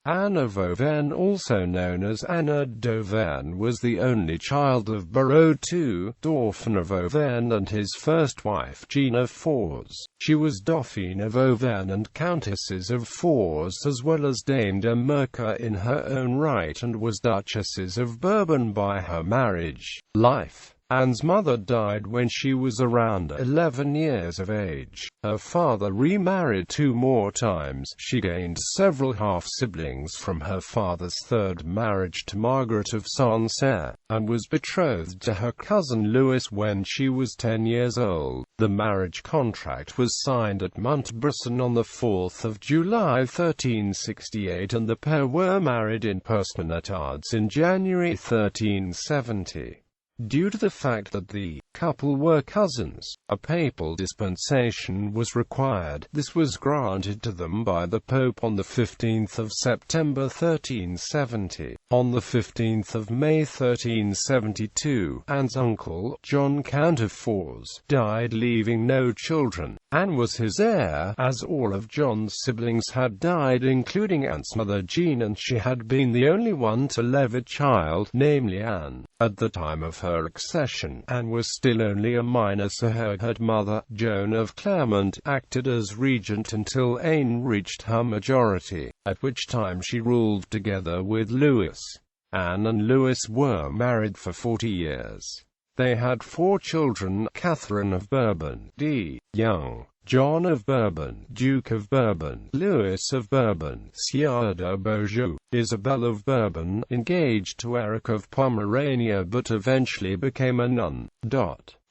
Anne of Auvergne, also known as Anna d'Auvergne, was the only child of Beraud II, Dauphin of Auvergne, and his first wife, Jeanne of Forez. She was Dauphine of Auvergne and Countesses of Forez, as well as Dame de Mercoeur in her own right, and was Duchesses of Bourbon by her marriage. Life. Anne's mother died when she was around 11 years of age. Her father remarried 2 more times. She gained several half-siblings from her father's third marriage to Margaret of Sancerre, and was betrothed to her cousin Louis when she was 10 years old. The marriage contract was signed at Montbrison on the 4th of July 1368, and the pair were married in person at Ards in January 1370. Due to the fact that the couple were cousins, a papal dispensation was required. This was granted to them by the Pope on 15 September 1370. On 15 May 1372, Anne's uncle, John Count of Forez, died leaving no children. Anne was his heir, as all of John's siblings had died, including Anne's mother Jeanne, and she had been the only one to leave a child, namely Anne. At the time of her accession, Anne was still only a minor, so her mother, Joan of Clermont, acted as regent until Anne reached her majority, at which time she ruled together with Louis. Anne and Louis were married for 40 years. They had 4 children: Catherine of Bourbon, young, John of Bourbon, Duke of Bourbon, Louis of Bourbon, Sieur de Beaujeu, Isabel of Bourbon, engaged to Eric of Pomerania but eventually became a nun.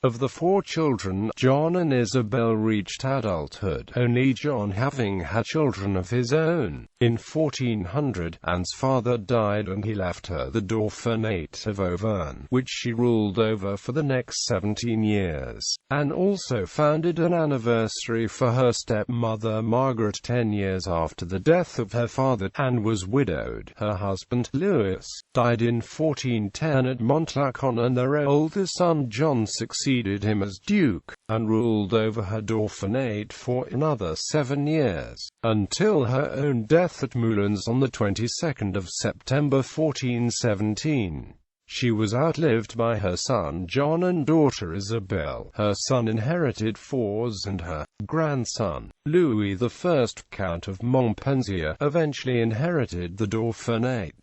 Of the 4 children, John and Isabel reached adulthood, only John having had children of his own. In 1400, Anne's father died and he left her the Dauphinate of Auvergne, which she ruled over for the next 17 years. Anne also founded an anniversary for her stepmother Margaret 10 years after the death of her father. Anne was widowed. Her husband, Louis, died in 1410 at Montluçon, and their oldest son John succeeded him as Duke, and ruled over her Dauphinate for another 7 years, until her own death at Moulins on the 22nd of September 1417. She was outlived by her son John and daughter Isabel. Her son inherited Forez, and her grandson, Louis I, Count of Montpensier, eventually inherited the Dauphinate.